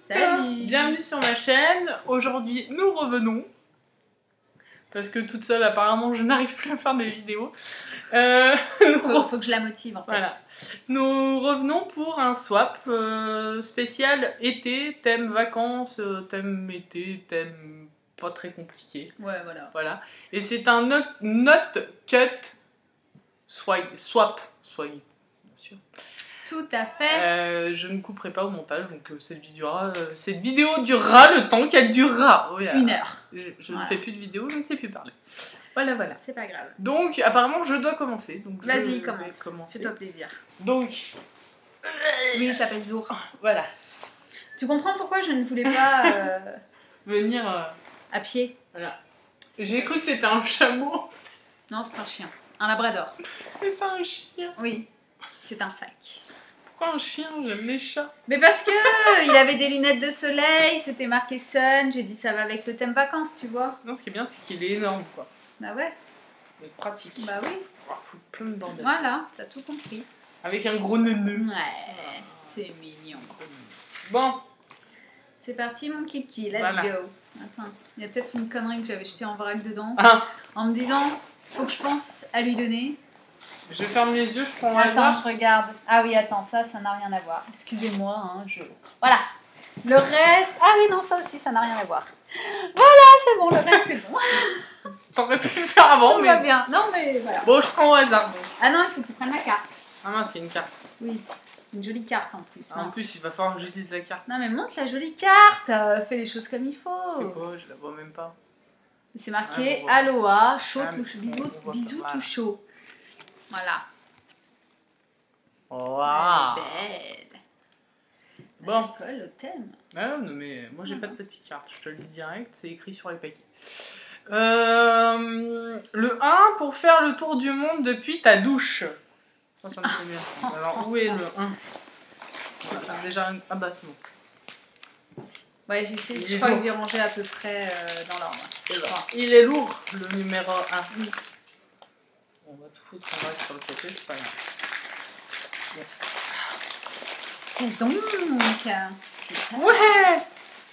Salut. Bienvenue sur ma chaîne. Aujourd'hui, nous revenons. Parce que toute seule, apparemment, je n'arrive plus à faire des vidéos. Faut que je la motive en fait. Voilà. Nous revenons pour un swap spécial été, thème vacances, thème été, thème pas très compliqué. Ouais, voilà. Et c'est un not cut swap, bien sûr. Tout à fait. Je ne couperai pas au montage, donc cette vidéo durera le temps qu'elle durera. Oui, 1 heure. Je ne fais plus de vidéos, je ne sais plus parler. Voilà. C'est pas grave. Donc, apparemment, je dois commencer. Vas-y, commence. Fais-toi plaisir. Donc, oui, ça pèse lourd. Voilà. Tu comprends pourquoi je ne voulais pas Venir à pied? Voilà. J'ai cru que c'était un chameau. Non, c'est un chien. Un labrador. Mais c'est un chien. Oui, c'est un sac. Pourquoi un chien? J'aime les chats. Mais parce que il avait des lunettes de soleil, c'était marqué Sun, j'ai dit ça va avec le thème vacances, tu vois. Non, ce qui est bien, c'est qu'il est énorme, quoi. Bah ouais. Mais pratique. Bah oui. On va foutre plein de bordel. Voilà, t'as tout compris. Avec un gros neuneu. Ouais, c'est mignon. Bon. C'est parti mon kiki, let's Voilà. go. Attends, il y a peut-être une connerie que j'avais jetée en vrac dedans. Ah. En me disant, faut que je pense à lui donner. Je ferme les yeux, je prends un Attends, hasard. je regarde. Ah oui, attends, ça n'a rien à voir. Excusez-moi, hein, Voilà. Le reste... Ah oui, non, ça aussi, ça n'a rien à voir. Voilà, c'est bon, le reste, c'est bon. T'aurais pu le faire avant, Tout mais... va bien. Non, mais voilà. Bon, je prends au hasard, donc. Ah non, il faut que tu prennes la carte. Ah mince, c'est une carte. Oui, une jolie carte en plus. Ah, en mince. plus, il va falloir que j'utilise la carte. Non, mais montre la jolie carte. Fais les choses comme il C'est faut. quoi? Je la vois même pas. C'est marqué Ah, on voit. Aloha, chaud, Ah, mais tout, c'est bisous, bon, on voit bisous pas. tout chaud. Voilà. Waouh. Belle. Bon. Ça colle au thème. Ah non, mais moi j'ai pas de petite carte, je te le dis direct, c'est écrit sur les paquets. Le 1 pour faire le tour du monde depuis ta douche. Ça me fait bien. Alors où est le 1? Voilà, déjà, ah bah c'est bon. Ouais, j'essaie. Il Je est crois lourd. que j'ai rangé à peu près dans l'ordre. Et bah, il est lourd, le numéro 1. Oui. On va tout foutre en vrac sur le côté, c'est pas grave. Qu'est-ce donc? Si ça- Ouais.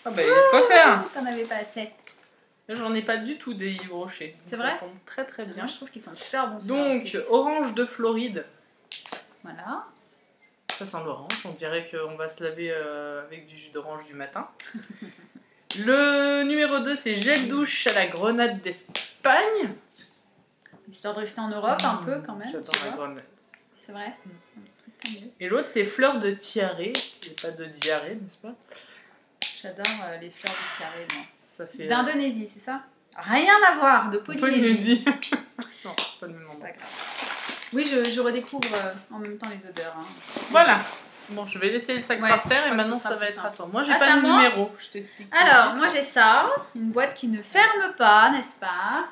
Ah bah il y a de quoi faire. T'en avais pas assez. Là j'en ai pas du tout des Yves Rocher. C'est Ça vrai? tombe très très bien. Moi, je trouve qu'ils sont super bons. ceux-là, en Donc, plus. orange de Floride. Voilà. Ça sent l'orange, on dirait qu'on va se laver avec du jus d'orange du matin. Le numéro 2, c'est gel douche à la grenade d'Espagne. Histoire de rester en Europe un peu quand même. J'adore tu la vois. grenade. C'est vrai. Tant mieux. Et l'autre, c'est fleur de tiaré. Et pas de diarrhée, n'est-ce pas? J'adore les fleurs de tiaré, moi. Ça fait. D'Indonésie, c'est ça? Rien à voir, de Polynésie. Polynésie. Non, c'est pas le même C'est endroit. pas grave. Oui, je redécouvre en même temps les odeurs. Hein. Voilà. Bon, je vais laisser le sac Ouais, par je terre crois et que maintenant ce sera ça va plus être à simple. toi. Moi, j'ai Ah, pas c'est à de moi numéro. Je t'explique. Alors, moi j'ai ça, une boîte qui ne ferme pas, n'est-ce pas?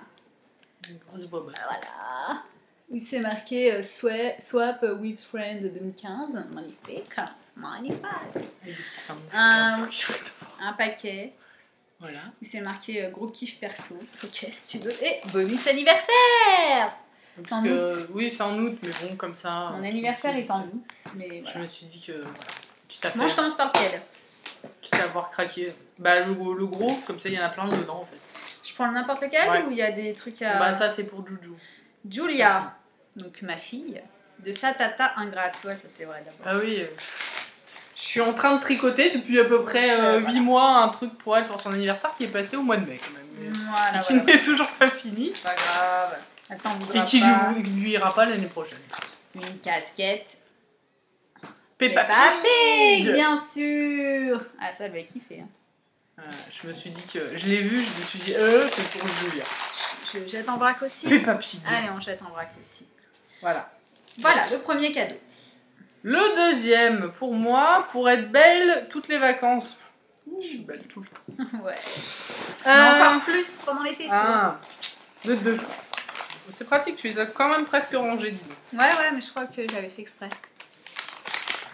Une grosse boîte. Voilà. Où c'est marqué Swap with Friend 2015. Magnifique. Magnifique. Avec des petits symboles. Un- Faut que j'arrête de voir. Un paquet. Voilà. Où c'est marqué gros kiff perso. Ok, si tu veux. Et bonus anniversaire! Parce en que, oui, c'est en août, mais bon, comme ça. Mon je me anniversaire suis est dit en que- août, mais Je voilà. me suis dit que, voilà, quitte à, Moi je faire, commence par lequel? quitte à avoir craqué. Bah, le gros, comme ça, il y en a plein dedans, en fait. Je prends n'importe lequel Ouais. ou il y a des trucs à... Bah, ça, c'est pour Juju. Julia, donc ma fille, de sa tata ingrate. Ouais, ça c'est vrai d'abord. Ah oui. Je suis en train de tricoter depuis à peu près Donc, 8 voilà. mois un truc pour elle pour son anniversaire qui est passé au mois de mai, quand même. Mais Voilà, qui voilà. n'est toujours pas fini. Pas grave. Attends, on Et voudra qui pas. lui ira pas l'année prochaine. Une casquette. Peppa Peppa Pig. Pig, bien sûr. Ah, ça, elle va kiffer. Hein. Je me suis dit que... Je l'ai vu, je me suis dit, c'est pour Julia. Je jette en vrac aussi. Peppa Pig. Allez, on jette en vrac aussi. Voilà. Voilà, le premier cadeau. Le deuxième, pour moi, pour être belle toutes les vacances. Je suis belle tout le temps. Ouais. Mais encore plus pendant l'été, tu vois. Ah, le 2. C'est pratique, tu les as quand même presque rangés, dis donc. Ouais, mais je crois que j'avais fait exprès.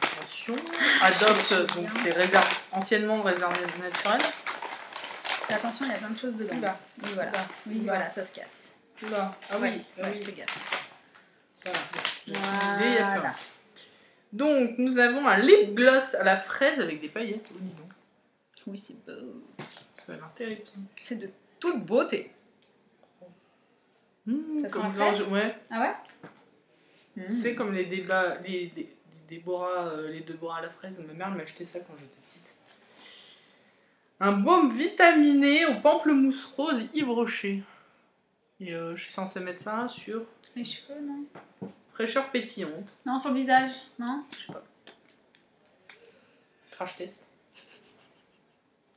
Attention. Adopte, donc c'est anciennement réservé naturel. Fais attention, il y a plein de choses dedans. Oula. Oui, voilà. Oula. Oui, Oula. voilà, ça se casse. Oula. Ah oui, Ouais, ah ouais, oui. fais gaffe. Voilà. Voilà. Il y a plein. Donc, nous avons un lip gloss à la fraise avec des paillettes. Oh, dis donc. Oui, c'est beau. Ça a l'air terrible. C'est de toute beauté. Ça sent Comme la quand fraise ouais. Ah ouais C'est comme les débats, les Bora, les deux Bora à la fraise. Ma mère m'a acheté ça quand j'étais petite. Un baume vitaminé au pamplemousse rose Yves Rocher. Et je suis censée mettre ça sur Les cheveux, non? fraîcheur pétillante. Non, sur le visage. Non? Je sais pas. Crash test.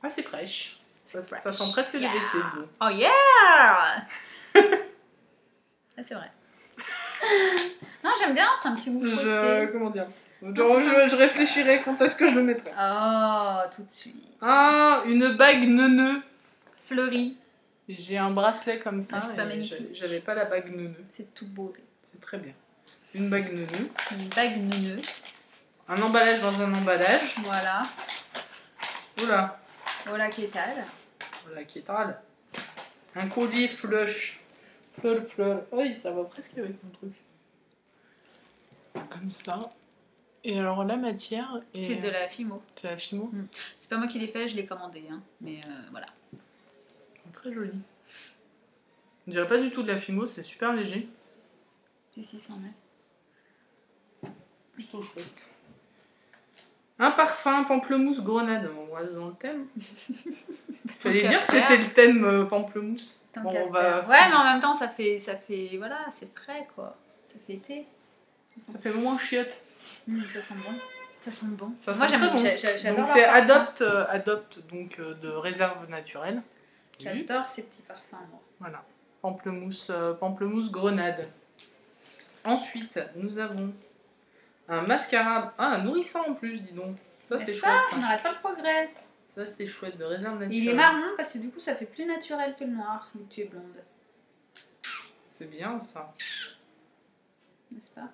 Ah, c'est fraîche. Ça Fresh. sent presque le Yeah. WC. Bon. Oh yeah! Ah, c'est vrai. Non, j'aime bien, c'est un petit goût fruité. Comment dire Non, je réfléchirai quand est-ce que je le mettrai. Oh, tout de suite. Ah, une bague neuneu. Fleurie. J'ai un bracelet comme ça. Ah, c'est pas et magnifique. J'avais pas la bague neuneu. C'est toute beauté. C'est très bien. Une bague neuneu. Une bague neuneu. Un emballage dans un emballage. Voilà. Oula. Voilà qui est elle. Voilà qui est tal. Un collier flush. Fleur. Oui, ça va presque avec mon truc. Comme ça. Et alors la matière est... C'est de la Fimo. C'est la Fimo. C'est pas moi qui l'ai fait, je l'ai commandé. Hein. Mais voilà. Très joli. On dirait pas du tout de la Fimo, c'est super léger. Si, c'en est. Plutôt chouette. Un parfum pamplemousse grenade. On reste dans le thème. Fallait dire que c'était le thème pamplemousse. Bon, on va... Ouais, mais en même temps, ça fait voilà, c'est frais, quoi. Ça fait été. Ça fait moins chiotte. Ça sent bon. Ça sent bon. Ça Moi, sent très bon. j'adore Donc leur c'est parfum. adopte donc de réserve naturelle. J'adore ces petits parfums, moi. Voilà. Pamplemousse grenade. Ensuite, nous avons un mascara. Ah, un nourrissant en plus, dis donc. Ça, c'est chouette. On n'arrête pas le progrès. Ça, c'est chouette, de réserve naturelle. Il est marron parce que du coup, ça fait plus naturel que le noir, vu que tu es blonde. C'est bien, ça. N'est-ce pas?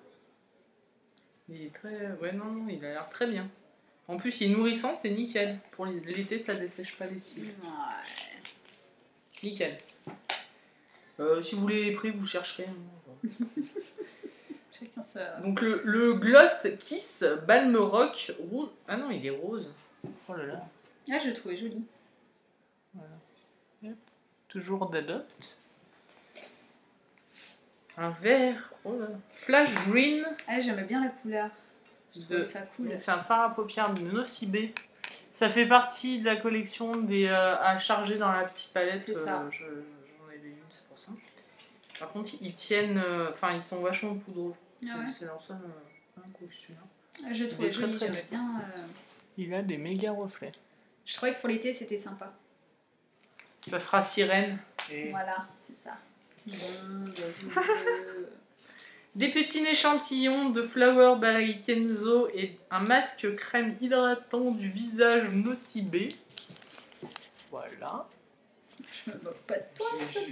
Il est très... Ouais, non, il a l'air très bien. En plus, il est nourrissant, c'est nickel. Pour l'été, ça dessèche pas les cils. Ouais. Nickel. Si vous voulez les prix, vous chercherez. Chacun ça. Donc le Gloss Kiss Balm Rock rouge. Ah non, il est rose. Oh là là. Ah, je le trouvais joli. Voilà. Yep. Toujours d'Adopt. Un vert. Oh là. Flash Green. Ah, j'aimais bien la couleur. Je trouvais ça cool. C'est un fard à paupières de Nocibé. Ça fait partie de la collection des à charger dans la petite palette. C'est ça. J'en avais une, c'est pour ça. Par contre, ils tiennent. Enfin, ils sont vachement poudreux. Ah ouais. C'est leur seul un coup celui-là. Ah, je le trouvais très, joli, très j'aimais bien. Il a des méga reflets. Je trouvais que pour l'été, c'était sympa. Ça fera sirène. Et... Voilà, c'est ça. Des petits échantillons de Flower by Kenzo et un masque crème hydratant du visage Nocibé. Voilà. Je me moque pas de toi, s'il te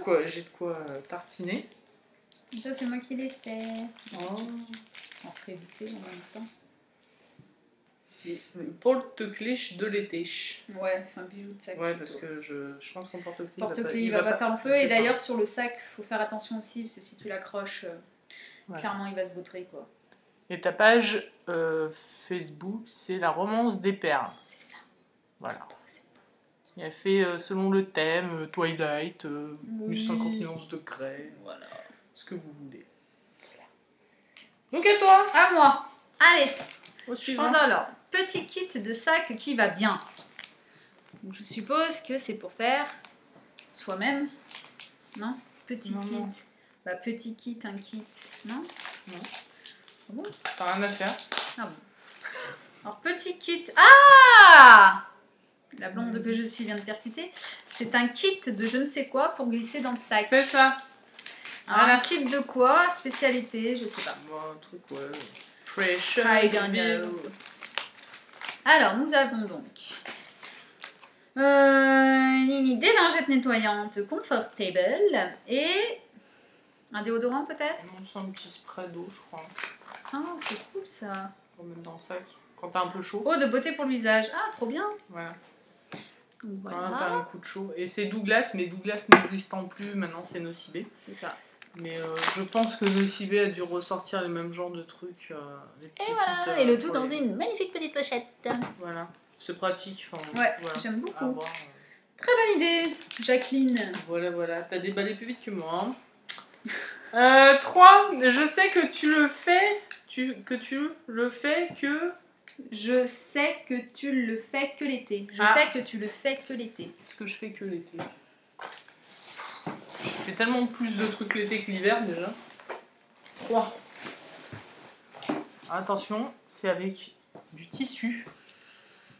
plaît. J'ai de quoi tartiner. Ça, c'est moi qui l'ai fait. Oh. On serait évité en même temps. C'est le porte-clés de l'été. Ouais, enfin bijou de sac. Ouais, plutôt. parce que je pense qu'en porte-clés, Il va pas faire le feu. Et c'est d'ailleurs, ça. sur le sac, faut faire attention aussi, parce que si tu l'accroches, Ouais. clairement, il va se vautrer, quoi. Et ta page Facebook, c'est la romance des perles. C'est ça. Voilà. C'est beau. Il a fait selon le thème, Twilight, Oui. 50 nuances de grès, Voilà. ce que vous voulez. Donc à toi, À moi. Allez. au suivant. Pendant alors, petit kit de sac qui va bien. Donc, je suppose que c'est pour faire soi-même. Non? Petit Non, kit. non. Bah, petit kit, un kit. Non? Non. Ah bon? T'as rien à faire. Ah bon. Alors, petit kit. Ah! La blonde que je suis vient de percuter. C'est un kit de je ne sais quoi pour glisser dans le sac. C'est ça. Alors, Voilà. un kit de quoi? Spécialité, je sais pas. Bon, un truc, ouais. Fresh. I don't know. Alors, nous avons donc des lingettes nettoyantes confortable et un déodorant peut-être. Non, c'est un petit spray d'eau, je crois. Ah, c'est cool ça. Pour mettre dans le sac. Quand t'as un peu chaud. Eau de beauté pour le visage. Ah, trop bien. Voilà. Donc, Quand t'as voilà, un coup de chaud. Et c'est Douglas, mais Douglas n'existant plus, maintenant c'est Nocibé. c'est ça. Mais je pense que Nocibé a dû ressortir le même genre de trucs. Les petits Et voilà, kits, et le tout pour dans les- une magnifique petite pochette. Voilà. C'est pratique. Enfin, Ouais, voilà. j'aime À beaucoup. voir. Très bonne idée, Jacqueline. Voilà. T'as déballé plus vite que moi. Hein. 3. Je sais que tu le fais. Que tu le fais que... Je sais que tu le fais que l'été. Je Ah. sais que tu le fais que l'été. Est-ce que je fais que l'été? Je fais tellement plus de trucs l'été que l'hiver déjà. 3. Attention, c'est avec du tissu.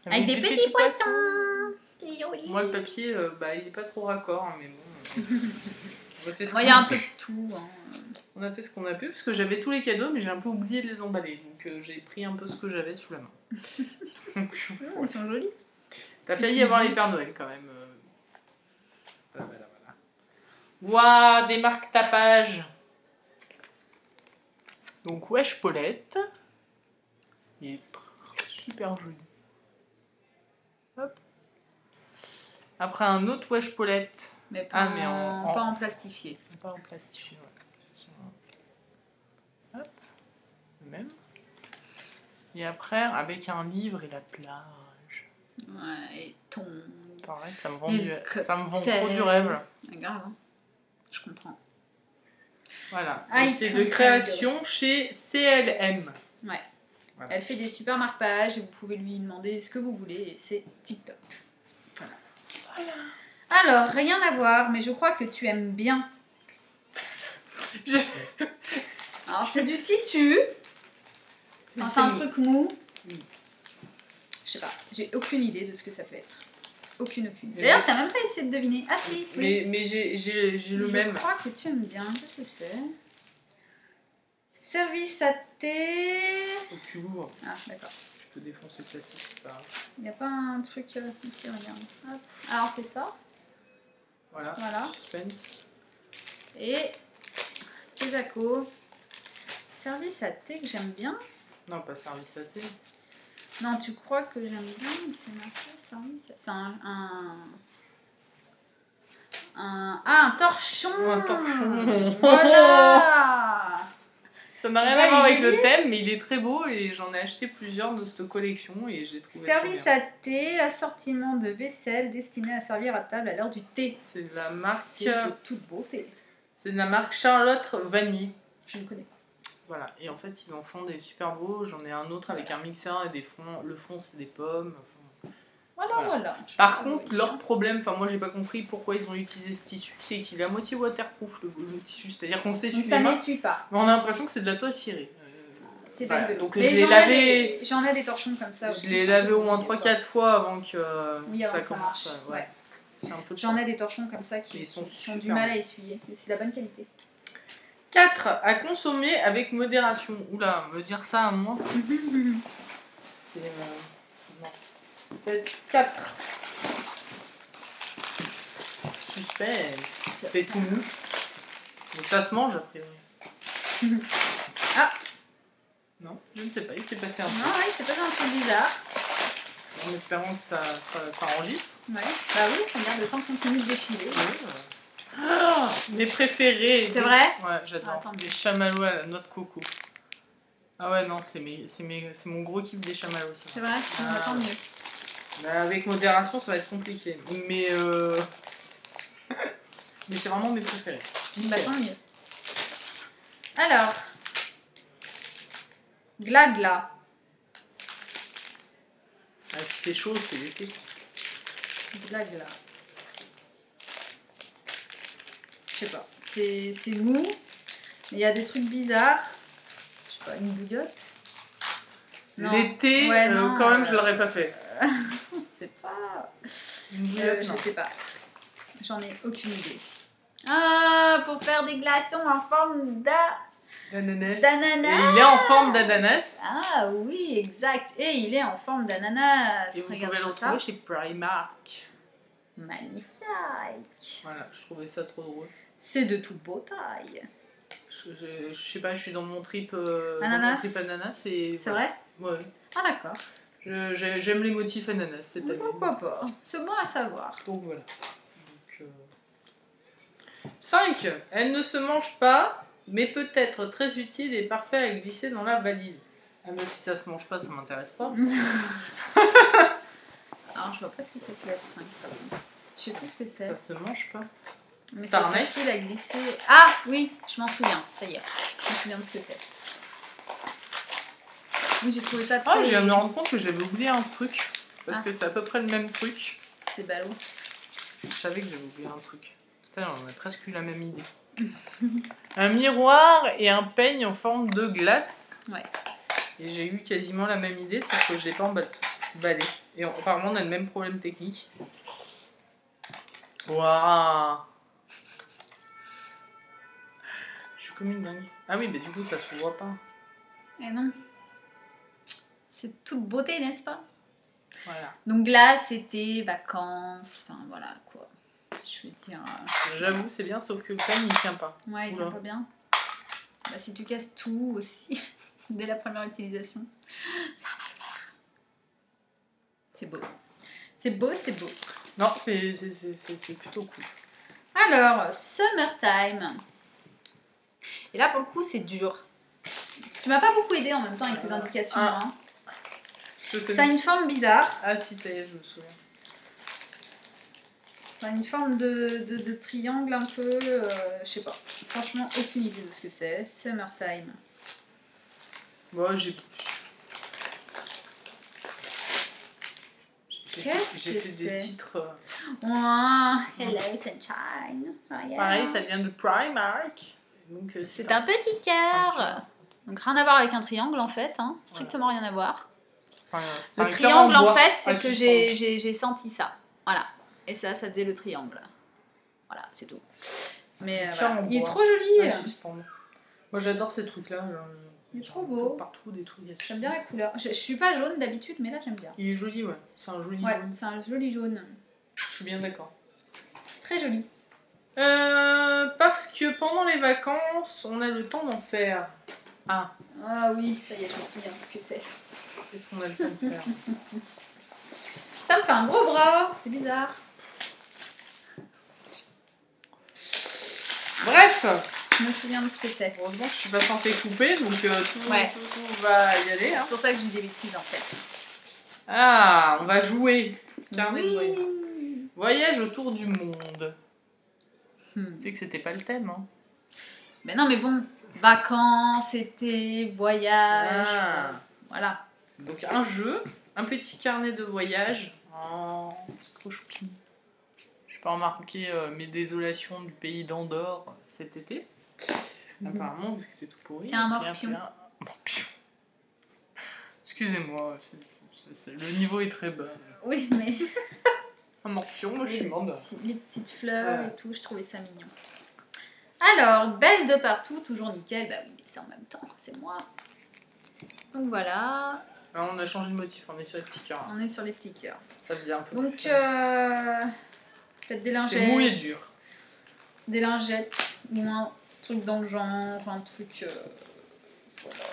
Avec des petits poissons. C'est joli. Moi, le papier, il est pas trop raccord, hein, mais bon. On a fait ce Il y qu'on a a un peu pu. de tout. Hein. On a fait ce qu'on a pu, parce que j'avais tous les cadeaux, mais j'ai un peu oublié de les emballer. Donc j'ai pris un peu ce que j'avais sous la main. Donc, Ils sont jolis. t'as failli avoir les Pères Noël quand même. Voilà. Ouah, démarque ta page. Donc, wesh Paulette. C'est super joli. Hop. Après un autre wesh Paulette. Mais pas, Ah, mais pas en plastifié. Pas en plastifié, ouais. Hop. Le même. Et après, avec un livre et la plage. Ouais, et ton. Arrête, ça me vend, Et ça me vend trop du rêve là. Grave, hein. Je comprends. Voilà. Ah, Et c'est de création chez CLM. Ouais. Voilà. Elle fait des super marque-pages et vous pouvez lui demander ce que vous voulez et c'est TikTok. Voilà. Alors, rien à voir, mais je crois que tu aimes bien. Alors, c'est du tissu. Enfin, c'est un truc mou. Oui. Je sais pas, j'ai aucune idée de ce que ça peut être. Aucune. D'ailleurs, t'as même pas essayé de deviner. Ah si, oui. Mais j'ai le même. Je crois que tu aimes bien. Qu'est-ce que c'est? Service à thé. Faut que tu l'ouvres. Ah, d'accord. Tu peux défoncer le plastique, c'est pas grave. Il n'y a pas un truc ici, regarde. Hop. Alors, c'est ça. Voilà. Suspense. Et Kezako. Service à thé que j'aime bien. Non, pas service à thé. Non, tu crois que j'aime bien, mais c'est marqué service. C'est un torchon. Un torchon. Voilà. Ça n'a rien à voir avec le thème, mais il est très beau et j'en ai acheté plusieurs de cette collection et j'ai trouvé. Service à thé, assortiment de vaisselle destiné à servir à table à l'heure du thé. C'est de la marque. C'est de toute beauté. C'est de la marque Charlotte Vanille. Je ne connais pas. Voilà, et en fait ils en font des super beaux. J'en ai un autre avec un mixeur et des fonds. Le fond c'est des pommes. Voilà. Par contre, leur problème, enfin moi j'ai pas compris pourquoi ils ont utilisé ce tissu, c'est qu'il est à moitié waterproof le tissu, c'est-à-dire qu'on s'essuie les ça mains, n'essuie pas. mais on a l'impression que c'est de la toile cirée. C'est voilà. pas Donc mais je l'ai lavé. J'en ai des torchons comme ça Je aussi. l'ai lavé au moins 3-4 fois avant que oui, avant ça que ça commence. marche. Ouais. C'est un peu J'en ai des torchons comme ça qui sont ont du super mal bons. à essuyer. Mais c'est de la bonne qualité. 4. À consommer avec modération. Oula, me dire ça à moi. C'est. Non. C'est 4. Suspense. C'est tout mou. Donc ça se mange a priori. Ah. Non, je ne sais pas, il s'est passé un truc. Non, oui, c'est pas un truc bizarre. En espérant que ça enregistre. Ouais. Bah oui, regarde, le temps continue de défiler. Ah, mes préférés. C'est vrai? Ouais, j'adore. Attends. Les chamallows à la noix de coco. Ah ouais, non, c'est mon gros kiff des chamallows. Ça. C'est vrai? Ah, Tant mieux. Bah, avec modération, ça va être compliqué. Mais mais c'est vraiment mes préférés. Bah tant mieux. Alors. Glagla. Ah, c'était chaud, c'est l'été. Glagla. Je sais pas. C'est mou. Mais il y a des trucs bizarres. Je sais pas, une bouillotte. Non. L'été, Ouais, non, quand même, je l'aurais pas fait. C'est pas. Une bouillotte, Je non. sais pas. J'en ai aucune idée. Ah, pour faire des glaçons en forme D'ananas. d'ananas. Et il est en forme d'ananas. Ah oui, exact. Et il est en forme d'ananas. Et vous Regarde pouvez le ça. retrouver chez Primark. Magnifique. Voilà, je trouvais ça trop drôle. C'est de toute beau taille. Je sais pas, je suis dans mon trip Ananas. ananas. C'est vrai? Ouais. Ah d'accord. J'aime les motifs ananas cette année. Pourquoi pas? C'est bon à savoir. Donc voilà. 5. Elle ne se mange pas, mais peut être très utile et parfait à glisser dans la valise. Ah mais si ça se mange pas, ça m'intéresse pas. Alors, je vois pas ce que c'est que le F5. Je sais plus ce que c'est. Ça se mange pas. Mais c'est Star Night. facile à glisser. Ah oui, je m'en souviens, ça y est. Je me souviens de ce que c'est. Oui, j'ai trouvé ça Ah, très... je viens de me rendre compte que j'avais oublié un truc. Parce Ah. que c'est à peu près le même truc. C'est ballot. Je savais que j'avais oublié un truc. Putain, on a presque eu la même idée. Un miroir et un peigne en forme de glace. Ouais. Et j'ai eu quasiment la même idée, sauf que je l'ai pas emballé. Et apparemment, on a le même problème technique. Waouh! Je suis comme une dingue. Ah oui, mais du coup, ça se voit pas. Et non. C'est toute beauté, n'est-ce pas? Voilà. Donc là, c'était vacances. Enfin, voilà, quoi. Je veux dire... J'avoue, c'est bien, sauf que le peigne, il tient pas. Ouais, il tient Oula. pas bien. Bah, si tu casses tout aussi, dès la première utilisation, ça va le faire. C'est beau. C'est beau, c'est beau. Non, c'est plutôt cool. Alors, Summertime. Et là, pour le coup, c'est dur. Tu m'as pas beaucoup aidé en même temps avec tes indications. Ah. Hein. Je sais Ça a plus. une forme bizarre. Ah si, ça y est, je me souviens. Ça a une forme de triangle un peu... je sais pas. Franchement, aucune idée de ce que c'est. Summertime. Moi, j'ai Qu'est-ce fait que des c'est? titres. Oh, hello sunshine. Oh, yeah. Pareil, ça vient de Primark. Donc, C'est un petit cœur. Donc rien à voir avec un triangle en fait. Hein. Strictement rien à voir. C'est Le un cœur triangle en bois fait, à c'est que suspendre. j'ai senti ça. Voilà. Et ça faisait le triangle. Voilà, c'est tout. Mais Un voilà. cœur en Il est bois trop joli. à suspendre. Moi, j'adore ces trucs-là. Il est trop beau. Partout des trucs. J'aime bien la couleur. Je suis pas jaune d'habitude, mais là j'aime bien. Il est joli, ouais. C'est un joli Ouais, jaune. c'est un joli jaune. Je suis bien d'accord. Très joli. Parce que pendant les vacances, on a le temps d'en faire. Ah, Ah oui, ça y est, je me souviens de ce que c'est. qu'est-ce qu'on a le temps de faire? Ça me fait un gros bras. C'est bizarre. Bref, Je me souviens de ce que c'est. heureusement que je suis pas censée couper, donc Ouais. tout va y aller. Hein. C'est pour ça que je dis des bêtises en fait. Ah, on va jouer. Carnet de voyage. Oui. Voyage autour du monde. Hmm. Tu sais que c'était pas le thème, hein. Mais non, mais bon, vacances, été, voyage. Ah. Voilà. Donc un jeu, un petit carnet de voyage. Oh, c'est trop choupi. Je peux remarquer mes désolations du pays d'Andorre cet été. Apparemment, vu que c'est tout pourri. Il y a un et puis morpion. un morpion. Excusez-moi, le niveau est très bas. Oui, mais Un morpion, moi je suis morte. les petites fleurs Ouais. et tout, je trouvais ça mignon. Alors, belle de partout, toujours nickel. Bah oui, mais c'est en même temps, c'est moi. Donc voilà, Alors, on a changé de motif, on est sur les petits cœurs. on est sur les petits cœurs. Ça faisait un peu Donc, plus. peut-être des lingettes. C'est mou et dur. Des lingettes, ou un truc dans le genre, un truc... voilà.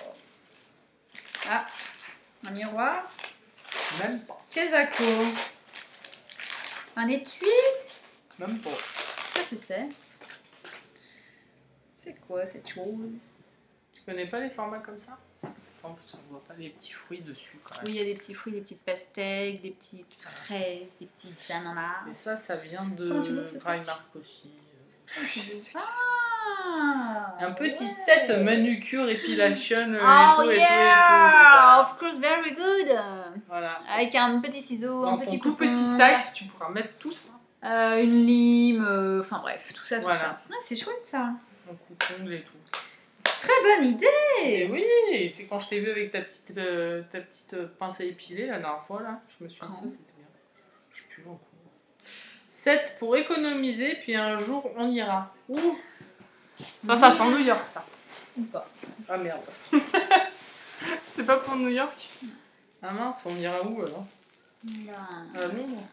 Ah, un miroir. Même pas. Kezako. Un étui. Même pas. Qu'est-ce que c'est? C'est quoi cette chose? Tu connais pas les formats comme ça? Attends, parce qu'on voit pas les petits fruits dessus quand même. Oui, il y a des petits fruits, des petites pastèques, des petites fraises, des petits ananas. Et ça vient Comment tu veux de que c'est Primark aussi. Ah, Un petit ouais. set manucure, épilation Oh et tout, yeah, et tout. Voilà. of course, very good. Voilà. Avec un petit ciseau, Dans un ton petit tout coupon, petit sac, tu pourras mettre tout ça. une lime, enfin bref, tout ça, tout Voilà. ça. Ah, c'est chouette ça. Mon coupe-ongle et tout. Très bonne idée. Et oui, c'est quand je t'ai vu avec ta petite pince à épiler la dernière fois, là, je me suis dit Quand ça, c'était bien. Je suis plus en cours. 7 pour économiser, puis un jour on ira. Ouh. Ça sent New York, ça. Ou pas. Ah merde. C'est pas pour New York? Ah mince, on ira où alors? Ben, À Londres?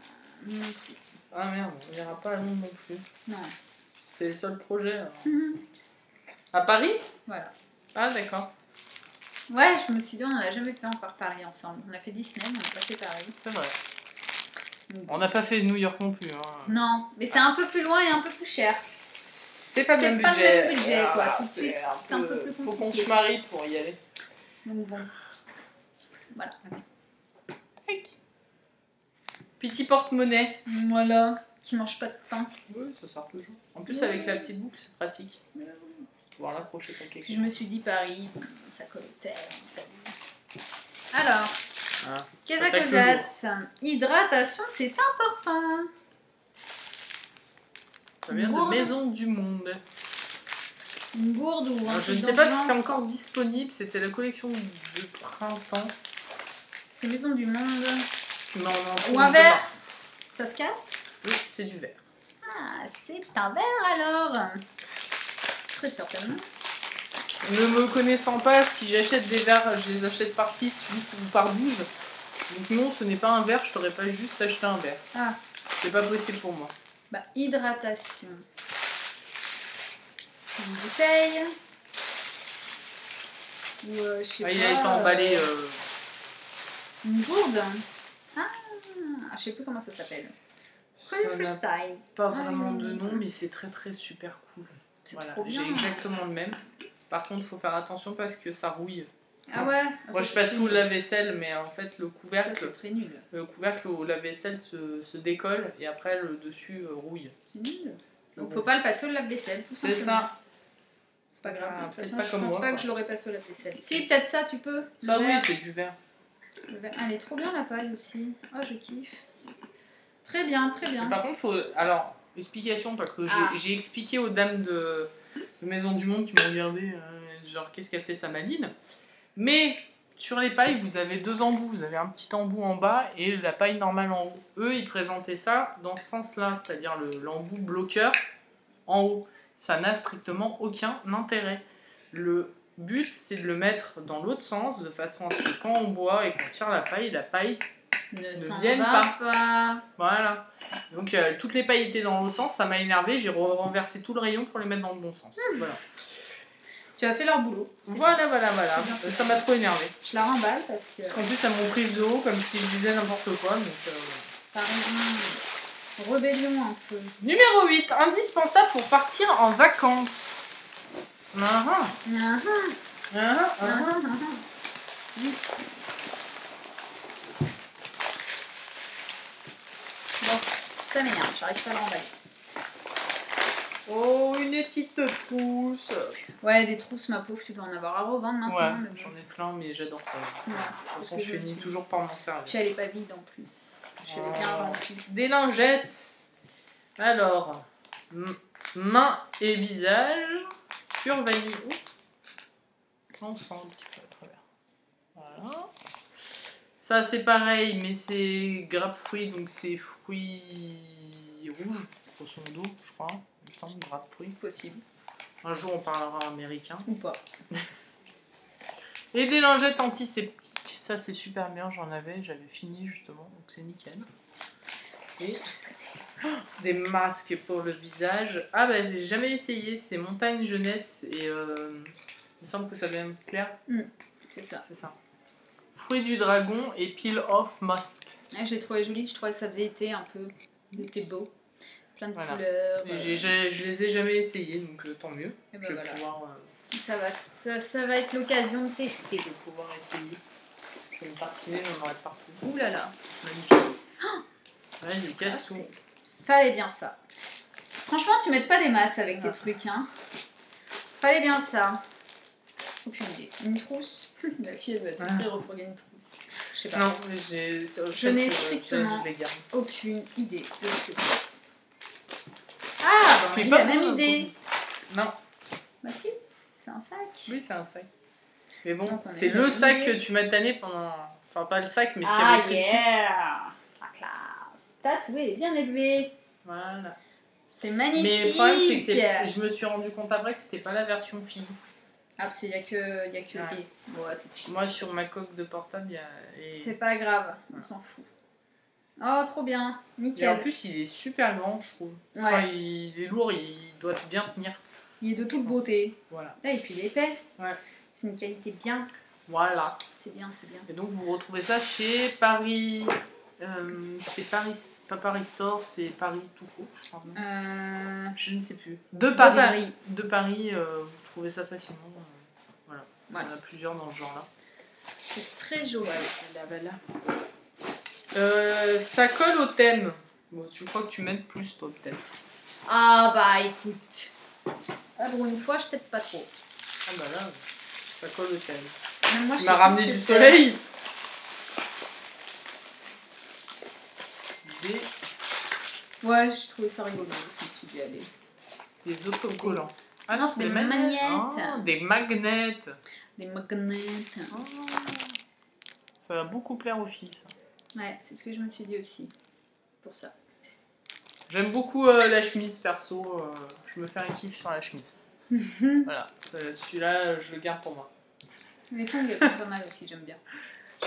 Ah merde, on ira pas à Londres non plus. non. C'était le seul projet. Alors. À Paris? Voilà. Ah d'accord. Ouais, je me suis dit, on n'a jamais fait encore Paris ensemble. On a fait Disney, on n'a pas fait Paris. C'est vrai. On n'a pas fait New York non plus. Hein. Non, mais c'est un peu plus loin et un peu plus cher. C'est pas le même C'est pas budget. le même budget, quoi, Ah, tout de suite. C'est un peu plus Faut qu'on compliqué. se marie pour y aller. Donc bon. Voilà. Petit porte-monnaie. Voilà, qui mange pas de pain. Oui, ça sort toujours. En plus, avec la petite boucle, c'est pratique. Pouvoir l'accrocher à quelque Puis chose. je me suis dit Paris, ça colle au terre. Alors, Ah, qu'est-ce attaque que ça? Hydratation, c'est important. ça vient de Gourde. Maison du Monde. Une gourde ou un Alors, je truc ne dans sais pas le si genre. c'est encore disponible. C'était la collection de printemps. C'est Maison du Monde. Non, Ou un verre. Ça se casse? Oui, c'est du verre. Ah, c'est un verre alors. Très certainement. Ne me connaissant pas, si j'achète des verres, je les achète par 6, 8 ou par 12. Donc non, ce n'est pas un verre, je t'aurais pas juste acheté un verre. Ah, C'est pas possible pour moi. bah, hydratation. Une bouteille. Ou je sais Ah, pas. il a été emballé. Une gourde. Ah, je sais plus comment ça s'appelle. Ça Color n'a Style. pas vraiment oui. de nom, mais c'est très très super cool. C'est Voilà, trop j'ai bien. exactement le même. Par contre, il faut faire attention parce que ça rouille. Ah ouais. Moi, je passe tout le lave-vaisselle, mais en fait, le Ça, couvercle c'est très nul. au lave-vaisselle se décolle et après, le dessus rouille. C'est nul. Donc, faut pas le passer au lave-vaisselle, tout C'est simplement. ça. C'est pas grave. Ah, De toute faites façon, pas je comme pense moi, pas quoi. que je l'aurais passé au lave-vaisselle. Si, peut-être ça, tu peux. Ça, Le oui, verre. c'est du verre. Le verre. Elle est trop bien, la paille aussi. Oh, je kiffe. Très bien, très bien. Mais par contre, faut. Alors, explication, parce que j'ai expliqué aux dames de Maison du Monde qui m'ont regardé, genre, qu'est-ce qu'elle fait, sa maline. Mais sur les pailles, vous avez deux embouts. Vous avez un petit embout en bas et la paille normale en haut. Eux, ils présentaient ça dans ce sens-là, c'est-à-dire l'embout bloqueur en haut. Ça n'a strictement aucun intérêt. Le but, c'est de le mettre dans l'autre sens, de façon à ce que quand on boit et qu'on tire la paille ne s'en viennent va pas. Voilà. Donc toutes les pailles étaient dans l'autre sens, ça m'a énervé, j'ai renversé tout le rayon pour les mettre dans le bon sens. Voilà. Tu as fait leur boulot. Voilà. C'est bien, Ça m'a trop énervé. Je la remballe parce que. Parce qu'en plus, elles m'ont prise de haut comme si je disais n'importe quoi. Donc, Par exemple, rébellion un peu. Numéro 8, indispensable pour partir en vacances. Ah, ah. 8. Bon, ça m'énerve, j'arrive pas à le remballer. Oh, une petite trousse. Ouais, des trousses, ma pauvre, tu dois en avoir à revendre maintenant. Ouais, mais bon. j'en ai plein, mais j'adore ça. Ouais, De toute façon, parce que je je finis suis. toujours par m'en servir. Puis elle est pas vide en plus. Je l'ai bien remplie. Des lingettes. Alors, main et visage. Pure vanille. On sent un petit peu à travers. Voilà. Ça, c'est pareil, mais c'est grappe fruit, donc c'est fruits rouges, grosso modo, je crois. Il me semble, grappe fruit. Possible. Un jour, on parlera américain. Ou pas. Et des lingettes antiseptiques. Ça, c'est super bien, j'avais fini justement, donc c'est nickel. Et des masques pour le visage. Ah bah j'ai jamais essayé, c'est Montagne Jeunesse et il me semble que ça vient de Claire. C'est ça. C'est ça. Fruits du dragon et peel off mask. Ouais, je l'ai trouvé joli, je trouvais que ça faisait été un peu. L'été beau. Plein de Voilà. couleurs. Et je les ai jamais essayés, donc tant mieux. Et ben Je vais voilà. pouvoir Ça va être l'occasion de tester. essayer. Je vais me tartiner, j'en aurai partout. Ouh là là. Magnifique. Ouais, je les casse tout. Fallait bien ça. Franchement, tu mets pas des masses avec tes trucs, hein. Fallait bien ça. Aucune idée. Une trousse. La fille, elle va être très refourguer une trousse. Je sais pas. Non, mais Je n'ai strictement je les garde. aucune idée de ce que c'est. Ah, bah, Mais on a pas la même pour- idée. Non, Bah si, c'est un sac. oui, c'est un sac. Mais bon, Donc, on c'est est le la sac même que idée. tu m'as tanné pendant. Enfin, pas le sac, mais ce qu'il y Ah avait écrit dessus. yeah. La classe. Tatoué et bien élevé. Voilà. C'est magnifique. Mais le problème, c'est que je me suis rendu compte après que c'était pas la version fille. Ah, parce qu'il y a que Ouais. et. Bon, ouais, c'est chiant. Moi, sur ma coque de portable, il y a. Et... C'est pas grave, on Ouais. s'en fout. Oh, trop bien. Et Nickel. en plus, il est super grand, je trouve. Ouais. Enfin, il est lourd, il doit bien tenir. Il est de toute beauté. Voilà. Ah, et puis il est épais. Ouais. C'est une qualité bien. Voilà. C'est bien, c'est bien. Et donc, vous retrouvez ça chez Paris. C'est Paris. Pas Paris Store, c'est Paris tout court, je crois. Je ne sais plus. De Paris. De Paris, vous trouvez ça facilement. Voilà. Ouais. Il y en a plusieurs dans ce genre-là. C'est très joli. Voilà. Ça colle au thème. Bon, je crois que tu m'aides plus, toi, peut-être. Ah bah écoute. Ah, pour une fois, je t'aide pas trop. Ah bah là, ça colle au thème. Même moi, Tu je m'as sais ramené plus du ce que soleil. Des, c'est. Ouais, je trouvais ça rigolo. Je me suis dit, allez. des autocollants. Ah Non, c'est des magnettes. Ah, des magnets. Des magnettes. Ah, ça va beaucoup plaire aux filles, ça. Ouais, c'est ce que je me suis dit aussi. Pour ça. J'aime beaucoup la chemise, perso. Je me fais un kiff sur la chemise. Voilà, celui-là, je le garde pour moi. Les tongs, elles sont pas mal aussi, j'aime bien.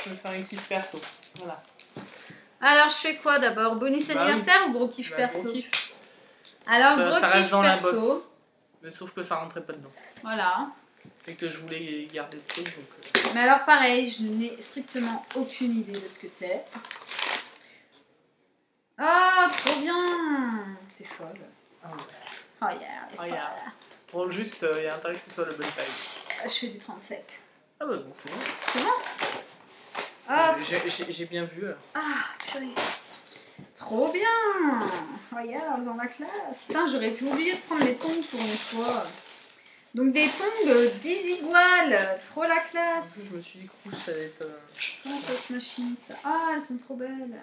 Je me fais un kiff perso. Voilà. Alors, je fais quoi d'abord? Bonus anniversaire ou gros kiff perso? Gros kiff. Alors, Ça gros reste kiff dans perso. la box. Mais sauf que ça rentrait pas dedans. Voilà. Et que je voulais garder le truc. Donc, Mais alors, pareil, je n'ai strictement aucune idée de ce que c'est. Ah, trop bien! T'es folle. Ah ouais. Oh yeah, elle est folle. Bon, juste, il y a intérêt que ce soit la bonne taille. Je fais du 37. Ah bah bon, c'est bon. C'est bon? Ah, J'ai bien vu. ah, purée. Trop bien! Oh yeah, dans la classe. Putain, j'aurais pu oublier de prendre les tongs pour une fois. Donc des tongs Desigual. Trop la classe. Je me suis dit que rouge, ça allait être... Comment ça se machine ça? Ah, elles sont trop belles.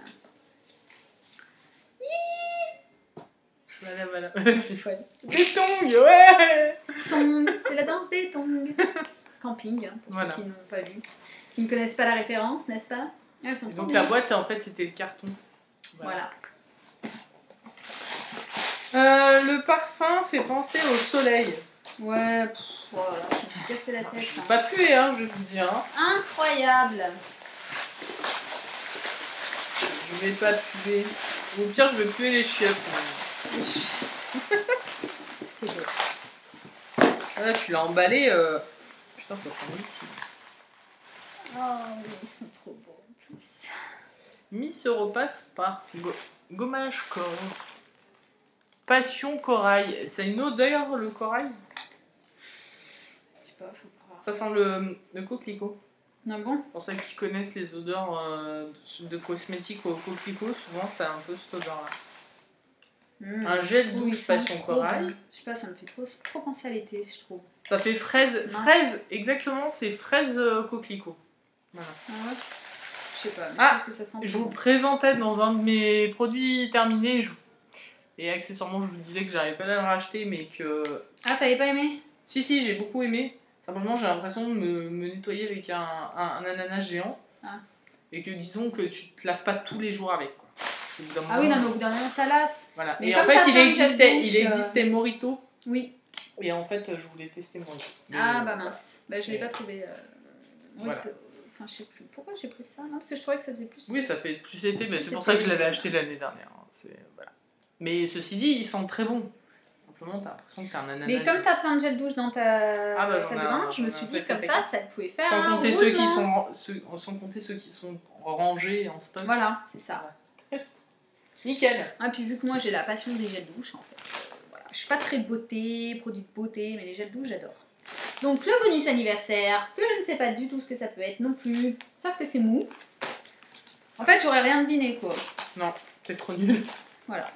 Voilà. C'est folle. Les tongs, ouais! Tongs, c'est la danse des tongs. Camping, hein, pour ceux qui n'ont pas vu. Qui ne connaissent pas la référence, n'est-ce pas? Elles sont donc la boîte, en fait, c'était le carton. Voilà. Le parfum fait penser au soleil. Ouais, voilà, je me suis cassé la tête. Je ne pas puer, hein, je vais vous dire. Hein. Incroyable. Je vais pas puer. Au pire, je vais puer les chiottes. Là, tu l'as emballé. Putain, ça sent ici. Oh, ils sont trop beaux en plus. Miss Europass par Gommage Corps. Passion corail. C'est une odeur, le corail? Je sais pas, faut croire. Ça sent le coquelicot. Ah bon? Pour ceux qui connaissent les odeurs de cosmétiques au coquelicot, souvent, c'est un peu cette odeur-là. Un gel douche passion corail. Bon. Je sais pas, ça me fait trop penser à l'été, je trouve. Ça fait fraise, exactement, c'est fraise coquelicot. Voilà. Ah ouais? Je sais pas, mais je trouve que ça sent je bon. vous présentais dans un de mes produits terminés, et accessoirement je vous disais que j'arrivais pas à le racheter, mais que... Ah, t'avais pas aimé? Si, j'ai beaucoup aimé. Simplement, j'ai l'impression de me nettoyer avec un ananas géant. Ah. Et que disons que tu te laves pas tous les jours avec, quoi. Ah oui, non, mais au bout d'un moment, ça lasse. Voilà. Mais et en fait, il existait Morito. Oui. Et en fait, je voulais tester Morito. Mais bah mince. Bah, je l'ai pas trouvé. Voilà. Enfin, je sais plus. Pourquoi j'ai pris ça? Non, parce que je trouvais que ça faisait plus. Oui, ça fait plus été, mais c'est pour ça que je l'avais acheté l'année dernière. Voilà. Mais ceci dit, il sent très bon. Simplement, t'as l'impression que t'as un ananas. Mais comme t'as plein de gel douche dans ta salle de bain, je me suis dit comme ça pouvait faire. Sans compter ceux qui sont rangés en stock. Voilà, c'est ça. Nickel. Ah, puis vu que moi j'ai la passion des gels douche, en fait. Voilà. Je suis pas très beauté, produit de beauté, mais les gels douche, j'adore. Donc le bonus anniversaire, que je ne sais pas du tout ce que ça peut être non plus, sauf que c'est mou. En fait, j'aurais rien deviné, quoi. Non, t'es trop nul. Voilà.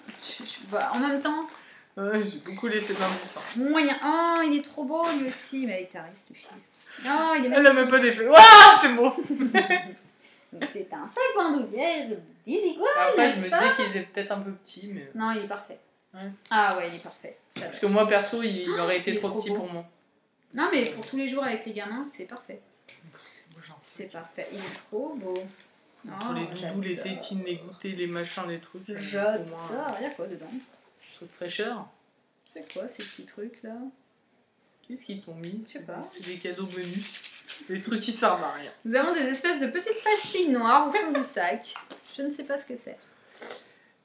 Bah, en même temps... Ouais, j'ai beaucoup laissé d'indices. Moyen. Oh, il est trop beau, lui aussi. Mais elle est tarée, cette fille. Non, il est Elle n'a même pas d'effet. Waouh, c'est beau. Donc c'est un sac bandoulière Desigual. Après, je me disais qu'il était peut-être un peu petit, mais... Non, il est parfait. Ouais. Ah ouais, il est parfait. Parce que moi, perso, il aurait été trop petit pour moi. Non, mais pour tous les jours avec les gamins, c'est parfait. C'est parfait. Il est trop beau. Entre les doudous, les tétines, les goûters, les machins, les trucs. J'adore. Il y a quoi dedans? Truc fraîcheur. C'est quoi ces petits trucs là? Qu'est-ce qu'ils t'ont mis? Je sais pas. C'est des cadeaux bonus. Des trucs qui servent à rien. Nous avons des espèces de petites pastilles noires au fond du sac. Je ne sais pas ce que c'est.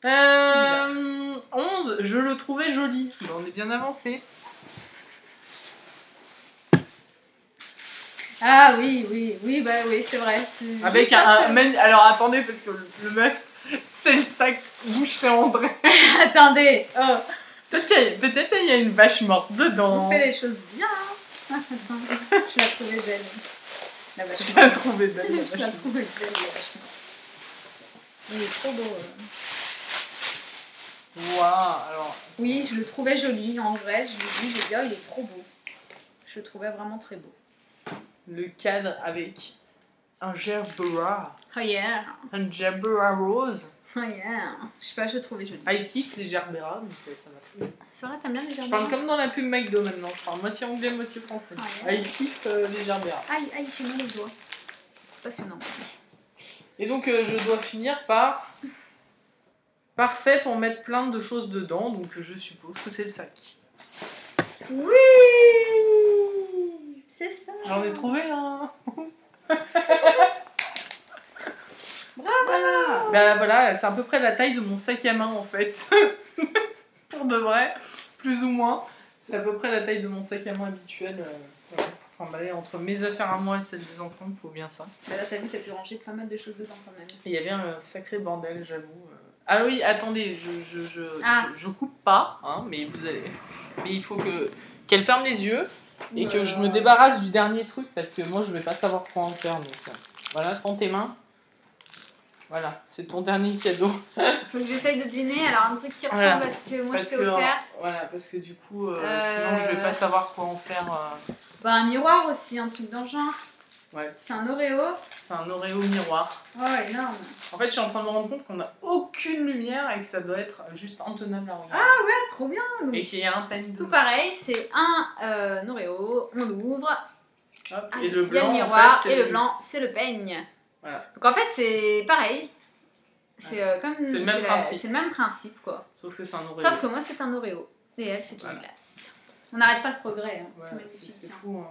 11, je le trouvais joli. Bon, on est bien avancé. Ah oui, bah oui, c'est vrai. Avec alors attendez, parce que le must, c'est le sac boucherie André. Attendez. Oh. Peut-être il y a une vache morte dedans. On fait les choses bien. Attends, je la trouvais belle. La vache morte. Je la trouvais belle, la vache morte. Je la trouvais belle, la vache morte. Il est trop beau. Waouh, alors. Oui, je le trouvais joli. En vrai, je l'ai vu, j'ai dit, oh, il est trop beau. Je le trouvais vraiment très beau. Le cadre avec un gerbera. Oh yeah. Un gerbera rose. Oh yeah. Je sais pas, je le trouvais joli. Ah, il kiffe les gerberas, donc ça m'a plu. C'est vrai, t'aimes bien les Je gerberas? parle comme dans la pub McDo maintenant, je parle moitié anglais, moitié français. Ah, Ah, il kiffe les gerberas. Aïe, aïe, j'ai mal les doigts. C'est passionnant. Et donc, je dois finir par... Parfait pour mettre plein de choses dedans, donc je suppose que c'est le sac. Oui, c'est ça. J'en ai trouvé un. Bravo. Bah voilà, c'est à peu près la taille de mon sac à main en fait. Pour de vrai, plus ou moins. C'est à peu près la taille de mon sac à main habituel pour trimballer entre mes affaires à moi et celles des enfants, il faut bien ça. Bah là, t'as vu, t'as pu ranger pas mal de choses dedans quand même. Et il y avait un sacré bordel, j'avoue. Ah oui, attendez, je coupe pas, hein, mais vous allez. Mais il faut qu'elle ferme les yeux et que je me débarrasse du dernier truc parce que moi je vais pas savoir quoi en faire. Donc voilà, prends tes mains. Voilà, c'est ton dernier cadeau. Faut que j'essaye de deviner. Alors, un truc qui ressemble à ce que moi je t'ai offert. Voilà, parce que du coup, sinon je vais pas savoir quoi en faire. Bah, un miroir aussi, un truc dans le genre. Ouais, c'est un Oreo. C'est un Oreo miroir. Ouais, énorme. En fait, je suis en train de me rendre compte qu'on n'a aucune lumière et que ça doit être juste intenable à regarder. Ah ouais, trop bien. Donc, et qu'il y a un peigne tout pareil, c'est un Oreo, on l'ouvre. Et le blanc, il y a le miroir, en fait, et le blanc, c'est le peigne. Voilà. Donc en fait, c'est pareil. C'est comme c'est le même principe. C'est le même principe, quoi. Sauf que c'est un Oreo. Sauf que moi, c'est un Oreo. Et elle, c'est une glace. On n'arrête pas le progrès. Hein. Ouais, c'est magnifique. C'est fou. Hein.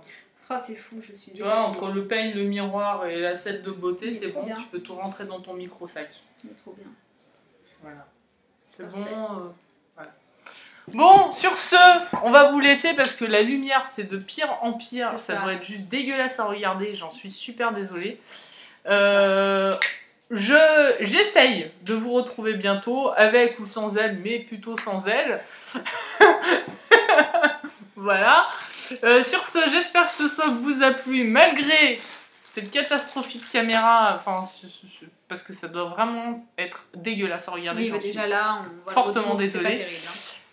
Oh, c'est fou, je suis. Tu vois, entre le peigne, le miroir et la set de beauté, c'est bon. Bien. Tu peux tout rentrer dans ton micro-sac. C'est trop bien. Voilà. C'est bon. Voilà. Bon, sur ce, on va vous laisser parce que la lumière, c'est de pire en pire. Ça doit être juste dégueulasse à regarder. J'en suis super désolée. J'essaye de vous retrouver bientôt, avec ou sans elle, mais plutôt sans elle. Voilà. Sur ce, j'espère que ce soir vous a plu, malgré cette catastrophique caméra, enfin, parce que ça doit vraiment être dégueulasse à regarder. Oui, déjà là, on voit fortement désolée. C'est pas terrible,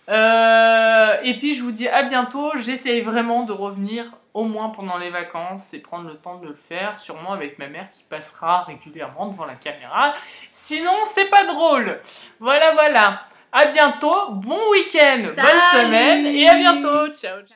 hein. Et puis je vous dis à bientôt. J'essaye vraiment de revenir au moins pendant les vacances et prendre le temps de le faire, sûrement avec ma mère qui passera régulièrement devant la caméra. Sinon, c'est pas drôle. Voilà, voilà. À bientôt, bon week-end, bonne semaine et à bientôt. Ciao, ciao.